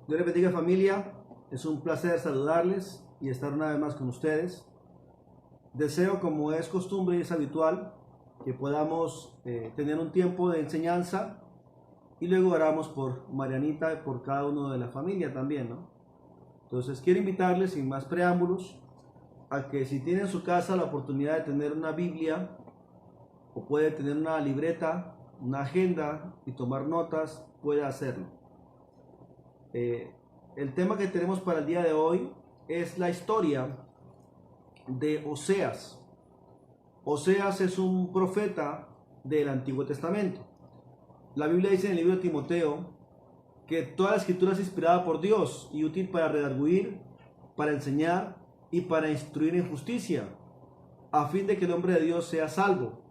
Dios les bendiga, familia. Es un placer saludarles y estar una vez más con ustedes. Deseo, como es costumbre y es habitual, que podamos tener un tiempo de enseñanza y luego oramos por Marianita y por cada uno de la familia también, ¿no? Entonces quiero invitarles, sin más preámbulos, a que si tienen en su casa la oportunidad de tener una Biblia o puede tener una libreta, una agenda y tomar notas, puede hacerlo. El tema que tenemos para el día de hoy es la historia de Oseas. Oseas es un profeta del Antiguo Testamento. La Biblia dice en el libro de Timoteo que toda la escritura es inspirada por Dios y útil para redarguir, para enseñar y para instruir en justicia, a fin de que el hombre de Dios sea salvo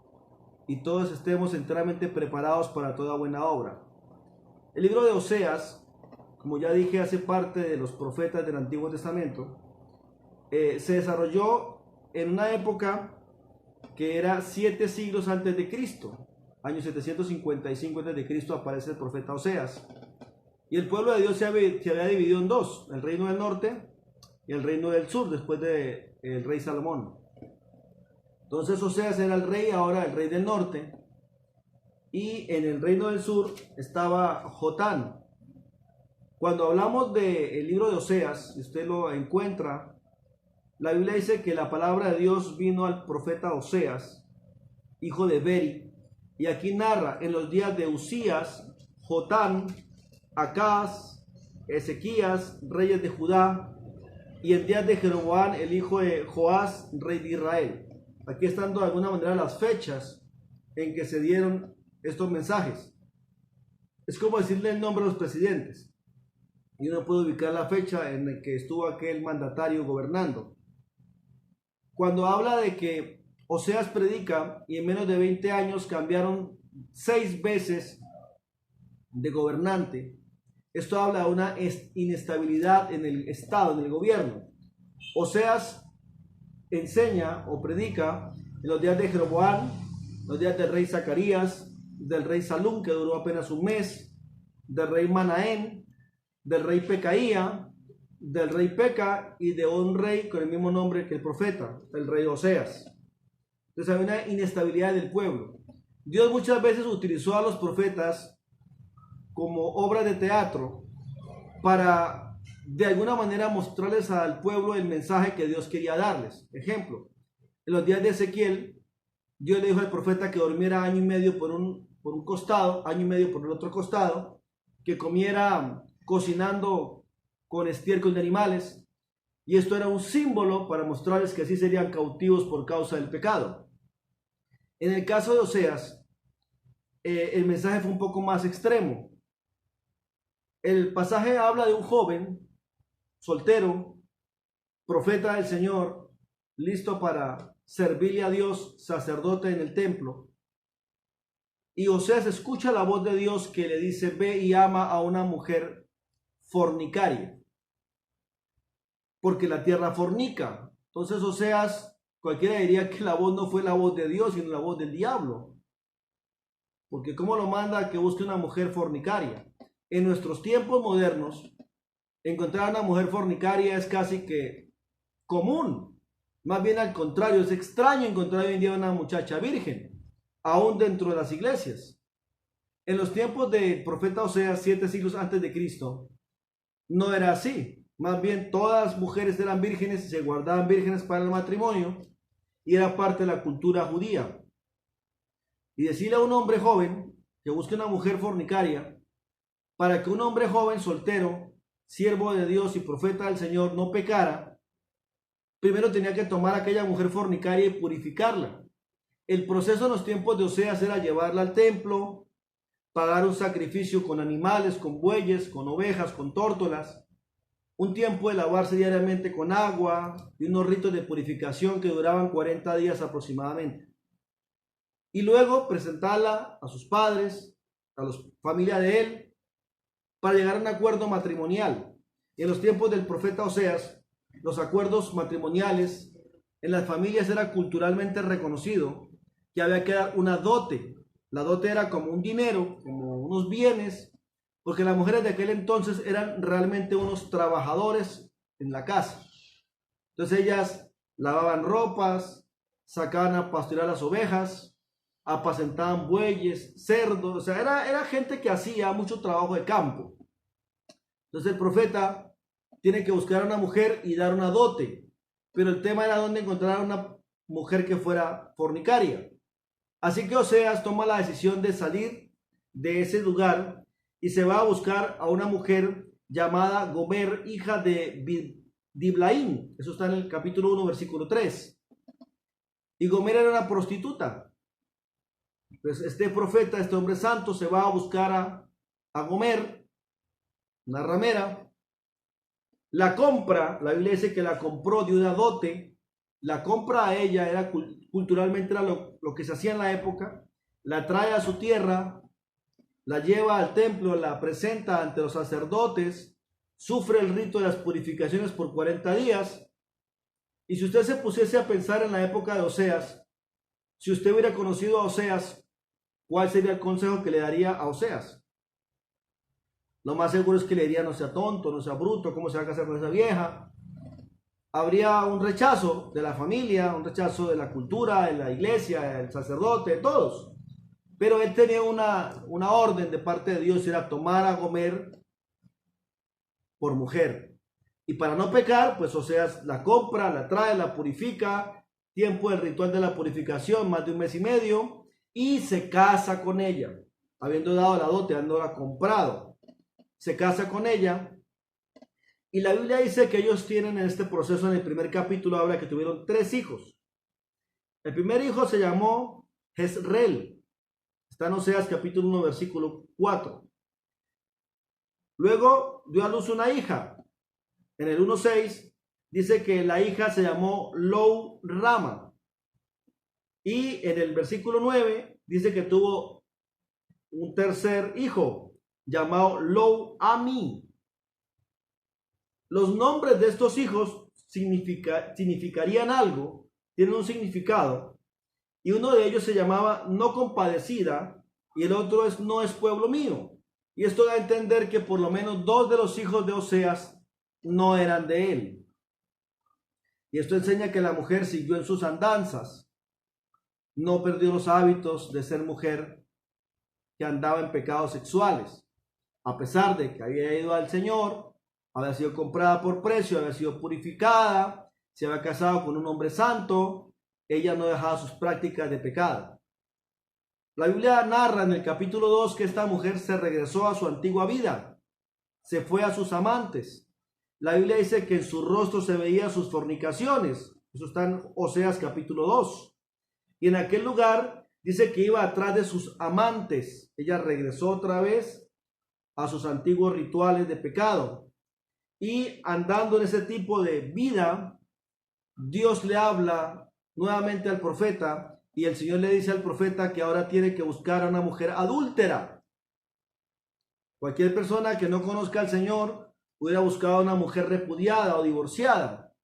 y todos estemos enteramente preparados para toda buena obra. El libro de Oseas, como ya dije, hace parte de los profetas del Antiguo Testamento. Se desarrolló en una época que era 7 siglos antes de Cristo. Año 755 antes de Cristo aparece el profeta Oseas. Y el pueblo de Dios se había dividido en dos: el reino del norte y el reino del sur, después del rey Salomón. Entonces Oseas era el rey, ahora el rey del norte. Y en el reino del sur estaba Jotán. Cuando hablamos del libro de Oseas, si usted lo encuentra, la Biblia dice que la palabra de Dios vino al profeta Oseas, hijo de Beri, y aquí narra en los días de Usías, Jotán, Acaz, Ezequías, reyes de Judá, y en días de Jeroboam, el hijo de Joás, rey de Israel. Aquí están de alguna manera las fechas en que se dieron estos mensajes. Es como decirle el nombre a los presidentes. Y uno puede ubicar la fecha en la que estuvo aquel mandatario gobernando. Cuando habla de que Oseas predica y en menos de 20 años cambiaron 6 veces de gobernante, esto habla de una inestabilidad en el Estado, en el gobierno. Oseas enseña o predica en los días de Jeroboam, los días del rey Zacarías, del rey Salum, que duró apenas un mes, del rey Manaén, del rey Pecaía, del rey Peca y de un rey con el mismo nombre que el profeta, el rey Oseas. Entonces hay una inestabilidad del pueblo. Dios muchas veces utilizó a los profetas como obras de teatro para de alguna manera mostrarles al pueblo el mensaje que Dios quería darles. Ejemplo, en los días de Ezequiel, Dios le dijo al profeta que durmiera año y medio por un costado, año y medio por el otro costado, que comiera cocinando con estiércol de animales, y esto era un símbolo para mostrarles que así serían cautivos por causa del pecado. En el caso de Oseas, el mensaje fue un poco más extremo. El pasaje habla de un joven soltero, profeta del Señor, listo para servirle a Dios, sacerdote en el templo. Y Oseas escucha la voz de Dios que le dice: ve y ama a una mujer fornicaria, porque la tierra fornica. Entonces Oseas, cualquiera diría que la voz no fue la voz de Dios, sino la voz del diablo, porque ¿cómo lo manda a que busque una mujer fornicaria? En nuestros tiempos modernos, encontrar a una mujer fornicaria es casi que común. Más bien al contrario, es extraño encontrar hoy en día una muchacha virgen, aún dentro de las iglesias. En los tiempos del profeta Oseas, 7 siglos antes de Cristo, no era así. Más bien todas las mujeres eran vírgenes y se guardaban vírgenes para el matrimonio, y era parte de la cultura judía. Y decirle a un hombre joven que busque una mujer fornicaria, para que un hombre joven soltero, siervo de Dios y profeta del Señor, no pecara, primero tenía que tomar a aquella mujer fornicaria y purificarla. El proceso en los tiempos de Oseas era llevarla al templo, pagar un sacrificio con animales, con bueyes, con ovejas, con tórtolas, un tiempo de lavarse diariamente con agua y unos ritos de purificación que duraban 40 días aproximadamente. Y luego presentarla a sus padres, a la familia de él, para llegar a un acuerdo matrimonial. Y en los tiempos del profeta Oseas, los acuerdos matrimoniales en las familias era culturalmente reconocido que había que dar una dote. La dote era como un dinero, como unos bienes porque las mujeres de aquel entonces eran realmente unos trabajadores en la casa. Entonces ellas lavaban ropas, sacaban a pastorear las ovejas, apacentaban bueyes, cerdos, o sea, era gente que hacía mucho trabajo de campo. Entonces el profeta tiene que buscar a una mujer y dar una dote, pero el tema era dónde encontrar a una mujer que fuera fornicaria. Así que Oseas toma la decisión de salir de ese lugar y se va a buscar a una mujer llamada Gomer, hija de Diblaim. Eso está en el capítulo 1, versículo 3. Y Gomer era una prostituta. Pues este profeta, este hombre santo, se va a buscar a Gomer, una ramera. La compra, la Biblia dice que la compró de una dote. La compra a ella, era culturalmente era lo que se hacía en la época. La trae a su tierra, la lleva al templo, la presenta ante los sacerdotes, sufre el rito de las purificaciones por 40 días. Y si usted se pusiese a pensar en la época de Oseas, si usted hubiera conocido a Oseas, ¿cuál sería el consejo que le daría a Oseas? Lo más seguro es que le diría: no sea tonto, no sea bruto, ¿cómo se va a casar con esa vieja? Habría un rechazo de la familia, un rechazo de la cultura, de la iglesia, del sacerdote, de todos. Pero él tenía una orden de parte de Dios, era tomar a Gomer por mujer. Y para no pecar, pues Oseas la compra, la trae, la purifica, tiempo del ritual de la purificación, más de 1 mes y medio, y se casa con ella, habiendo dado la dote, habiéndola comprado. Se casa con ella, y la Biblia dice que ellos tienen en este proceso, en el primer capítulo, habla que tuvieron 3 hijos. El primer hijo se llamó Jezreel, está en Oseas capítulo 1, versículo 4. Luego dio a luz una hija. En el 1:6 dice que la hija se llamó Lou Rama. Y en el versículo 9 dice que tuvo un tercer hijo llamado Lou Ami. Los nombres de estos hijos significarían algo, tienen un significado. Y uno de ellos se llamaba No Compadecida y el otro es No es pueblo mío. Y esto da a entender que por lo menos 2 de los hijos de Oseas no eran de él. Y esto enseña que la mujer siguió en sus andanzas, no perdió los hábitos de ser mujer que andaba en pecados sexuales, a pesar de que había ido al Señor, había sido comprada por precio, había sido purificada, se había casado con un hombre santo, ella no dejaba sus prácticas de pecado. La Biblia narra en el capítulo 2 que esta mujer se regresó a su antigua vida, se fue a sus amantes. La Biblia dice que en su rostro se veían sus fornicaciones. Eso está en Oseas capítulo 2. Y en aquel lugar dice que iba atrás de sus amantes. Ella regresó otra vez a sus antiguos rituales de pecado. Y andando en ese tipo de vida, Dios le habla nuevamente al profeta y el Señor le dice al profeta que ahora tiene que buscar a una mujer adúltera. Cualquier persona que no conozca al Señor hubiera buscado a una mujer repudiada o divorciada.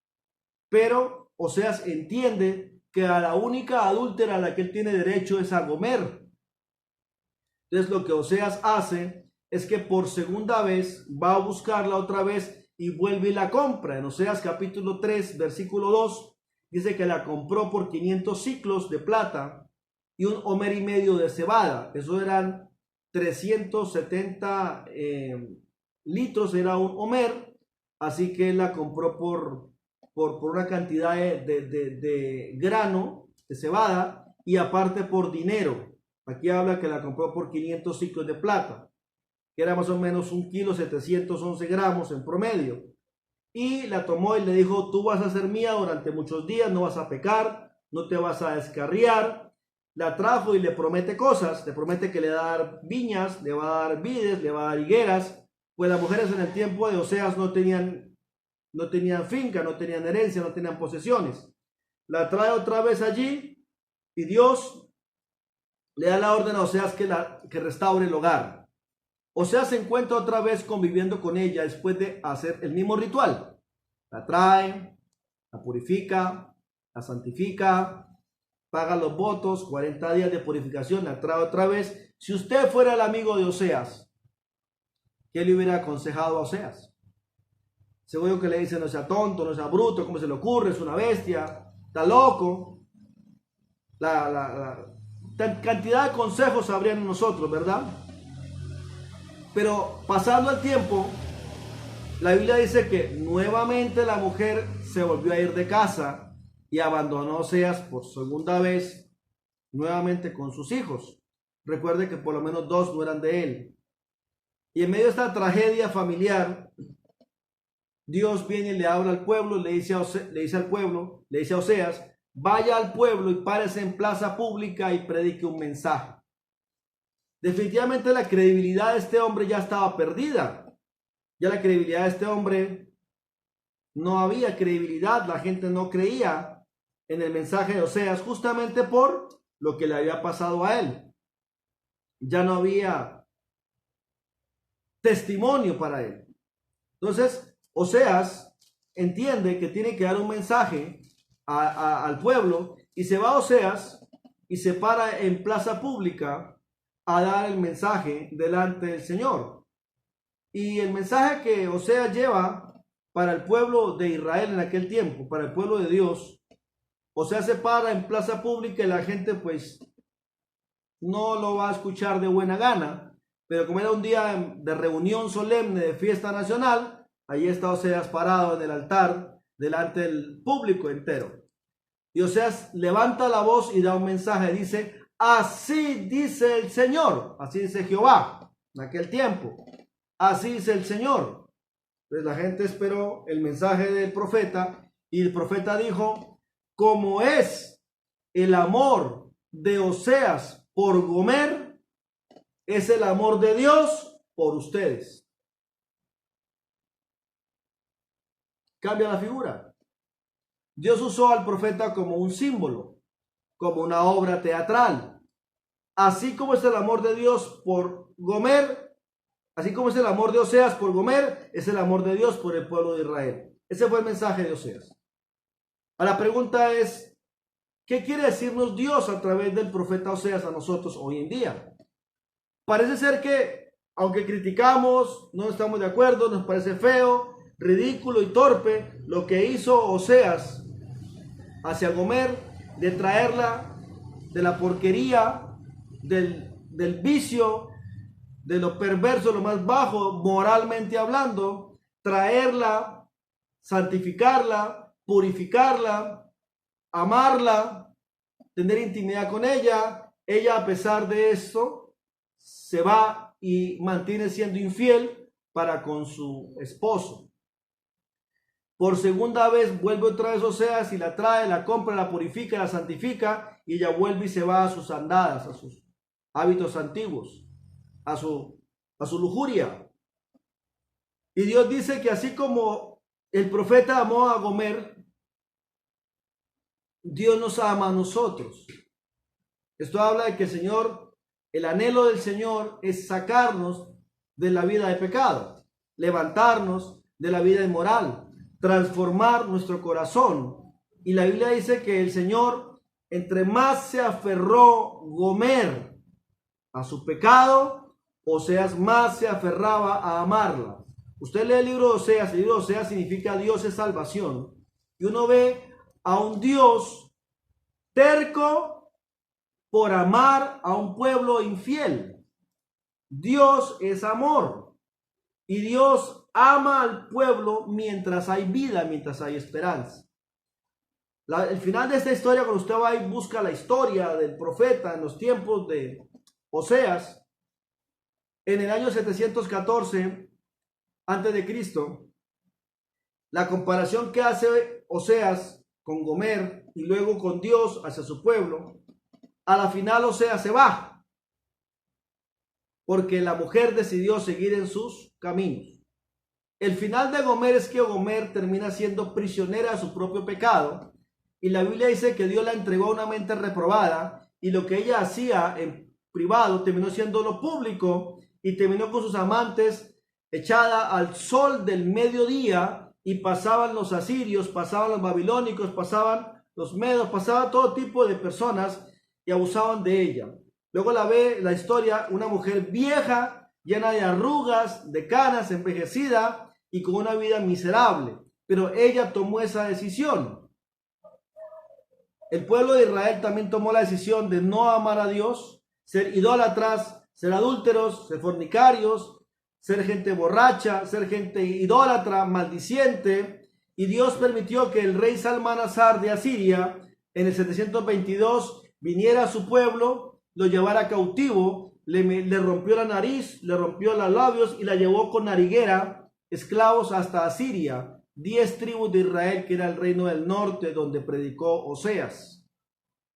Pero Oseas entiende que a la única adúltera a la que él tiene derecho es a Gomer. Entonces lo que Oseas hace es que por segunda vez va a buscarla otra vez y vuelve y la compra. En Oseas capítulo 3, versículo 2, dice que la compró por 500 siclos de plata y 1,5 homer de cebada. Eso eran 370 litros, era 1 homer, así que él la compró por una cantidad de grano, de cebada, y aparte por dinero. Aquí habla que la compró por 500 ciclos de plata, que era más o menos 1 kilo 711 gramos en promedio. Y la tomó y le dijo: tú vas a ser mía durante muchos días, no vas a pecar, no te vas a descarriar. La trajo y le promete cosas, le promete que le va a dar viñas, le va a dar vides, le va a dar higueras. Pues las mujeres en el tiempo de Oseas no tenían finca, no tenían herencia, no tenían posesiones. La trae otra vez allí y Dios le da la orden a Oseas que restaure el hogar. Oseas se encuentra otra vez conviviendo con ella después de hacer el mismo ritual. La trae, la purifica, la santifica, paga los votos, 40 días de purificación, la trae otra vez. Si usted fuera el amigo de Oseas, ¿qué le hubiera aconsejado a Oseas? Seguro que le dice, no sea tonto, no sea bruto, ¿cómo se le ocurre? Es una bestia, está loco. Cantidad de consejos habrían en nosotros, ¿verdad? Pero pasando el tiempo, la Biblia dice que nuevamente la mujer se volvió a ir de casa y abandonó a Oseas por segunda vez, nuevamente con sus hijos. Recuerde que por lo menos 2 no eran de él. Y en medio de esta tragedia familiar, Dios viene y le habla al pueblo, le dice a Oseas, vaya al pueblo y párese en plaza pública y predique un mensaje. Definitivamente la credibilidad de este hombre ya estaba perdida. Ya la credibilidad de este hombre, no había credibilidad, la gente no creía en el mensaje de Oseas justamente por lo que le había pasado a él. Ya no había testimonio para él. Entonces, Oseas entiende que tiene que dar un mensaje al pueblo y se va a Oseas y se para en plaza pública a dar el mensaje delante del Señor. Y el mensaje que Oseas lleva para el pueblo de Israel en aquel tiempo, para el pueblo de Dios, Oseas se para en plaza pública y la gente pues no lo va a escuchar de buena gana, pero como era un día de reunión solemne, de fiesta nacional, allí está Oseas parado en el altar delante del público entero. Y Oseas levanta la voz y da un mensaje, dice, así dice el Señor, así dice Jehová en aquel tiempo. Así dice el Señor. Pues la gente esperó el mensaje del profeta y el profeta dijo, como es el amor de Oseas por Gomer, es el amor de Dios por ustedes. Cambia la figura. Dios usó al profeta como un símbolo, como una obra teatral. Así como es el amor de Dios por Gomer, así como es el amor de Oseas por Gomer, es el amor de Dios por el pueblo de Israel. Ese fue el mensaje de Oseas. Ahora la pregunta es, ¿qué quiere decirnos Dios a través del profeta Oseas a nosotros hoy en día? Parece ser que, aunque criticamos, no estamos de acuerdo, nos parece feo, ridículo y torpe lo que hizo Oseas hacia Gomer, de traerla de la porquería, del vicio, de lo perverso, lo más bajo, moralmente hablando, traerla, santificarla, purificarla, amarla, tener intimidad con ella. Ella, a pesar de esto, se va y mantiene siendo infiel para con su esposo. Por segunda vez vuelve otra vez Oseas y la trae, la compra, la purifica, la santifica y ella vuelve y se va a sus andadas, a sus hábitos antiguos, a su lujuria. Y Dios dice que así como el profeta amó a Gomer, Dios nos ama a nosotros. Esto habla de que el Señor, el anhelo del Señor es sacarnos de la vida de pecado, levantarnos de la vida inmoral, transformar nuestro corazón. Y la Biblia dice que el Señor, entre más se aferró Gomer a su pecado, Oseas más se aferraba a amarla. Usted lee el libro de Oseas, el libro de Oseas significa Dios es salvación. Y uno ve a un Dios terco por amar a un pueblo infiel. Dios es amor. Y Dios ama al pueblo mientras hay vida, mientras hay esperanza. El final de esta historia, cuando usted va y busca la historia del profeta en los tiempos de Oseas, en el año 714 antes de Cristo, la comparación que hace Oseas con Gomer y luego con Dios hacia su pueblo, a la final Oseas se va, porque la mujer decidió seguir en sus caminos. El final de Gomer es que Gomer termina siendo prisionera de su propio pecado, y la Biblia dice que Dios la entregó a una mente reprobada, y lo que ella hacía en privado terminó siendo lo público, y terminó con sus amantes echada al sol del mediodía, y pasaban los asirios, pasaban los babilónicos, pasaban los medos, pasaba todo tipo de personas y abusaban de ella. Luego la ve la historia, una mujer vieja llena de arrugas, de canas, envejecida y con una vida miserable. Pero ella tomó esa decisión. El pueblo de Israel también tomó la decisión de no amar a Dios, ser idólatras, ser adúlteros, ser fornicarios, ser gente borracha, ser gente idólatra, maldiciente. Y Dios permitió que el rey Salmanasar de Asiria en el 722 viniera a su pueblo, lo llevara cautivo, le rompió la nariz, le rompió los labios y la llevó con nariguera, esclavos hasta Asiria. 10 tribus de Israel, que era el reino del norte, donde predicó Oseas.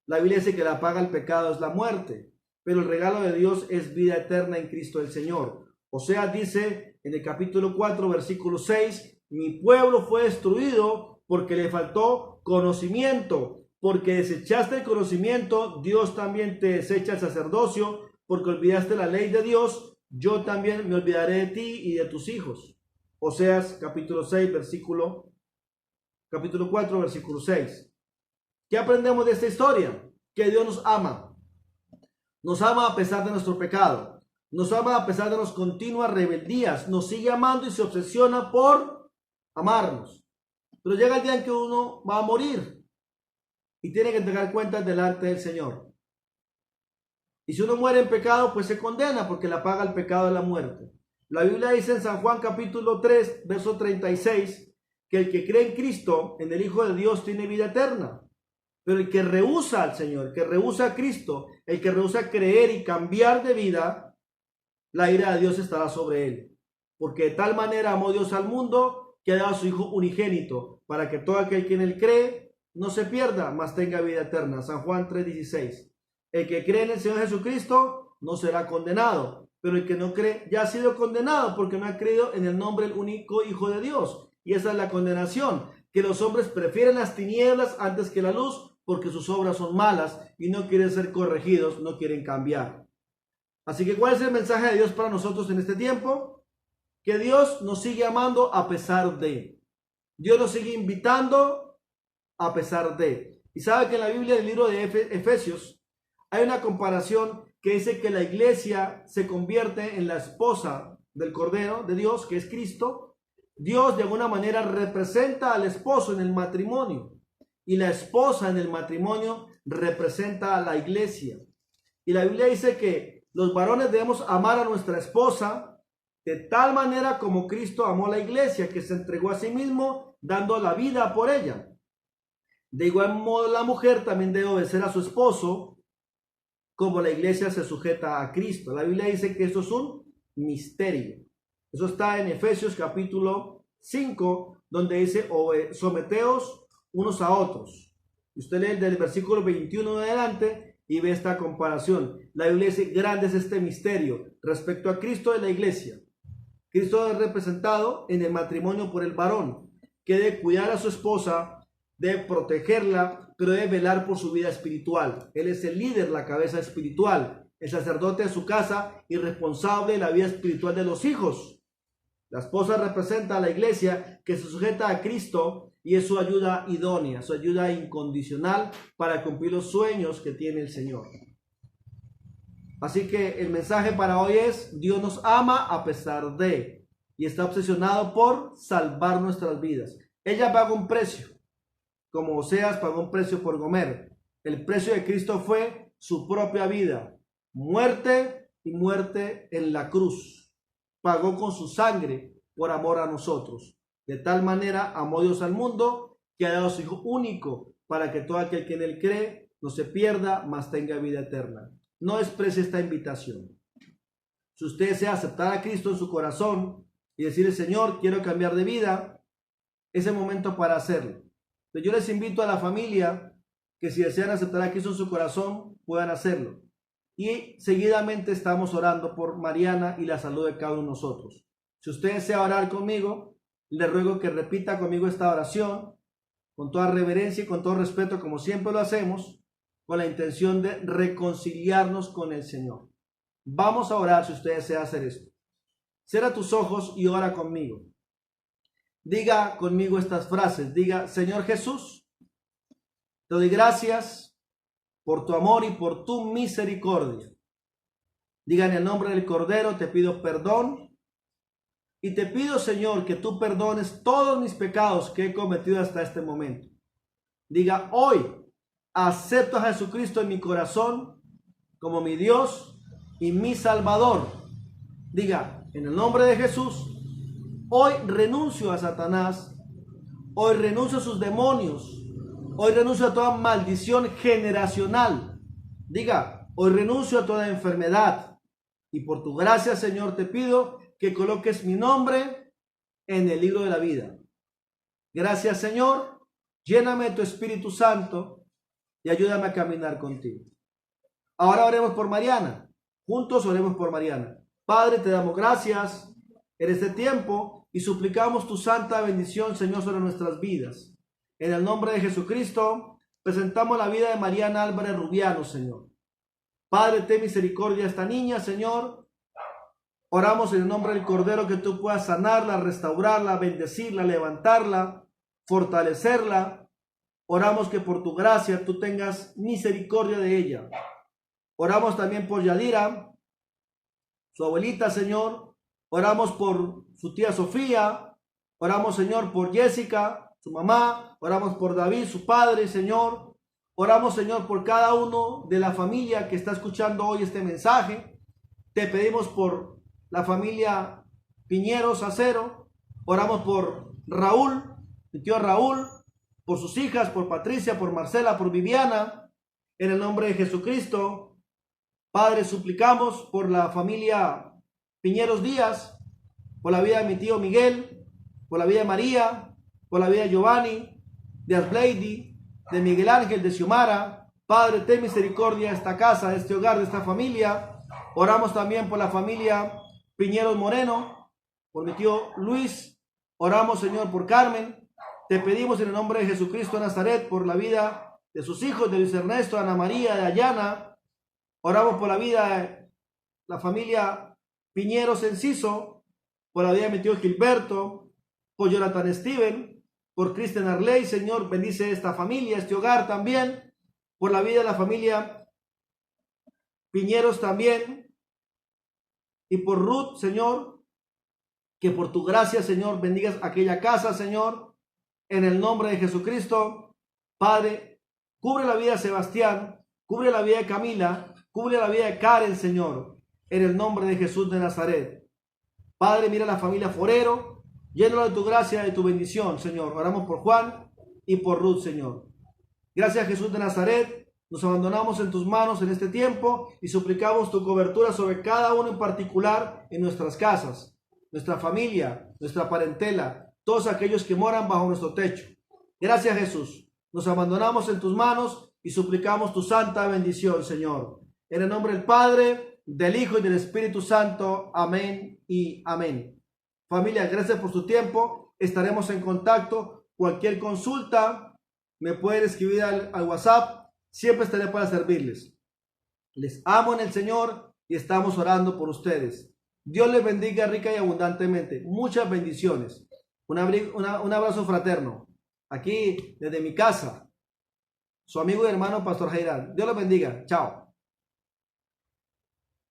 La Biblia dice que la paga del pecado es la muerte, pero el regalo de Dios es vida eterna en Cristo el Señor. Oseas dice en el capítulo 4, versículo 6, mi pueblo fue destruido porque le faltó conocimiento, porque desechaste el conocimiento, Dios también te desecha el sacerdocio, porque olvidaste la ley de Dios, yo también me olvidaré de ti y de tus hijos. Oseas capítulo 4, versículo 6. ¿Qué aprendemos de esta historia? Que Dios nos ama. Nos ama a pesar de nuestro pecado. Nos ama a pesar de nuestras continuas rebeldías. Nos sigue amando y se obsesiona por amarnos. Pero llega el día en que uno va a morir y tiene que entregar cuentas delante del Señor. Y si uno muere en pecado, pues se condena, porque la paga el pecado de la muerte. La Biblia dice en San Juan capítulo 3, verso 36, que el que cree en Cristo, en el Hijo de Dios, tiene vida eterna. Pero el que rehúsa al Señor, el que rehúsa a Cristo, el que rehúsa creer y cambiar de vida, la ira de Dios estará sobre él. Porque de tal manera amó Dios al mundo, que ha dado a su Hijo unigénito, para que todo aquel que en él cree no se pierda, mas tenga vida eterna. San Juan 3:16. El que cree en el Señor Jesucristo no será condenado, pero el que no cree ya ha sido condenado porque no ha creído en el nombre del único Hijo de Dios. Y esa es la condenación, que los hombres prefieren las tinieblas antes que la luz porque sus obras son malas y no quieren ser corregidos, no quieren cambiar. Así que, ¿cuál es el mensaje de Dios para nosotros en este tiempo? Que Dios nos sigue amando a pesar de. Dios nos sigue invitando a pesar de. Y sabe que en la Biblia, en el libro de Efesios, hay una comparación que dice que la iglesia se convierte en la esposa del Cordero de Dios, que es Cristo. Dios de alguna manera representa al esposo en el matrimonio y la esposa en el matrimonio representa a la iglesia. Y la Biblia dice que los varones debemos amar a nuestra esposa de tal manera como Cristo amó a la iglesia, que se entregó a sí mismo dando la vida por ella. De igual modo la mujer también debe obedecer a su esposo, como la iglesia se sujeta a Cristo. La Biblia dice que esto es un misterio. Eso está en Efesios capítulo 5, donde dice, someteos unos a otros. Usted lee del versículo 21 en adelante y ve esta comparación. La Biblia dice, grande es este misterio respecto a Cristo y la iglesia. Cristo es representado en el matrimonio por el varón, que debe cuidar a su esposa, debe protegerla, pero debe velar por su vida espiritual. Él es el líder, la cabeza espiritual, el sacerdote de su casa y responsable de la vida espiritual de los hijos. La esposa representa a la iglesia, que se sujeta a Cristo y es su ayuda idónea, su ayuda incondicional para cumplir los sueños que tiene el Señor. Así que el mensaje para hoy es: Dios nos ama a pesar de, y está obsesionado por salvar nuestras vidas. Ella pagó un precio, como Oseas pagó un precio por Gomer. El precio de Cristo fue su propia vida, muerte y muerte en la cruz. Pagó con su sangre por amor a nosotros. De tal manera amó Dios al mundo, que ha dado a su Hijo único, para que todo aquel que en él cree no se pierda, mas tenga vida eterna. No desprecie esta invitación. Si usted desea aceptar a Cristo en su corazón y decirle: Señor, quiero cambiar de vida, es el momento para hacerlo. Yo les invito a la familia que, si desean aceptar a Cristo en su corazón, puedan hacerlo. Y seguidamente estamos orando por Mariana y la salud de cada uno de nosotros. Si usted desea orar conmigo, le ruego que repita conmigo esta oración con toda reverencia y con todo respeto, como siempre lo hacemos, con la intención de reconciliarnos con el Señor. Vamos a orar si usted desea hacer esto. Cierra tus ojos y ora conmigo. Diga conmigo estas frases. Diga: Señor Jesús, te doy gracias por tu amor y por tu misericordia. Diga: en el nombre del Cordero te pido perdón. Y te pido, Señor, que tú perdones todos mis pecados que he cometido hasta este momento. Diga: hoy acepto a Jesucristo en mi corazón como mi Dios y mi Salvador. Diga: en el nombre de Jesús, hoy renuncio a Satanás. Hoy renuncio a sus demonios. Hoy renuncio a toda maldición generacional. Diga: hoy renuncio a toda enfermedad. Y por tu gracia, Señor, te pido que coloques mi nombre en el libro de la vida. Gracias, Señor. Lléname de tu Espíritu Santo y ayúdame a caminar contigo. Ahora oremos por Mariana. Juntos oremos por Mariana. Padre, te damos gracias en este tiempo y suplicamos tu santa bendición, Señor, sobre nuestras vidas. En el nombre de Jesucristo, presentamos la vida de Mariana Álvarez Rubiano, Señor. Padre, ten misericordia de esta niña, Señor. Oramos en el nombre del Cordero que tú puedas sanarla, restaurarla, bendecirla, levantarla, fortalecerla. Oramos que por tu gracia tú tengas misericordia de ella. Oramos también por Yadira, su abuelita, Señor. Oramos por su tía Sofía. Oramos, Señor, por Jessica, su mamá. Oramos por David, su padre, Señor. Oramos, Señor, por cada uno de la familia que está escuchando hoy este mensaje. Te pedimos por la familia Piñeros Acero. Oramos por Raúl, mi tío Raúl, por sus hijas, por Patricia, por Marcela, por Viviana. En el nombre de Jesucristo, Padre, suplicamos por la familia Piñeros Díaz, por la vida de mi tío Miguel, por la vida de María, por la vida de Giovanni, de Asblady, de Miguel Ángel, de Xiomara. Padre, ten misericordia de esta casa, de este hogar, de esta familia. Oramos también por la familia Piñeros Moreno, por mi tío Luis. Oramos, Señor, por Carmen. Te pedimos en el nombre de Jesucristo de Nazaret por la vida de sus hijos, de Luis Ernesto, de Ana María, de Ayana. Oramos por la vida de la familia Piñeros Enciso, por la vida de mi tío Gilberto, por Jonathan Steven, por Cristian Arley. Señor, bendice esta familia, este hogar también, por la vida de la familia Piñeros también, y por Ruth, Señor, que por tu gracia, Señor, bendigas aquella casa, Señor, en el nombre de Jesucristo. Padre, cubre la vida de Sebastián, cubre la vida de Camila, cubre la vida de Karen, Señor, en el nombre de Jesús de Nazaret. Padre, mira la familia Forero, llénalo de tu gracia y de tu bendición, Señor. Oramos por Juan y por Ruth, Señor. Gracias, Jesús de Nazaret. Nos abandonamos en tus manos en este tiempo y suplicamos tu cobertura sobre cada uno en particular en nuestras casas, nuestra familia, nuestra parentela, todos aquellos que moran bajo nuestro techo. Gracias, Jesús. Nos abandonamos en tus manos y suplicamos tu santa bendición, Señor. En el nombre del Padre, del Hijo y del Espíritu Santo. Amén y amén. Familia, gracias por su tiempo. Estaremos en contacto. Cualquier consulta me pueden escribir al WhatsApp. Siempre estaré para servirles. Les amo en el Señor y estamos orando por ustedes. Dios les bendiga rica y abundantemente. Muchas bendiciones. Un abrazo fraterno. Aquí desde mi casa. Su amigo y hermano Pastor Jairán. Dios los bendiga. Chao.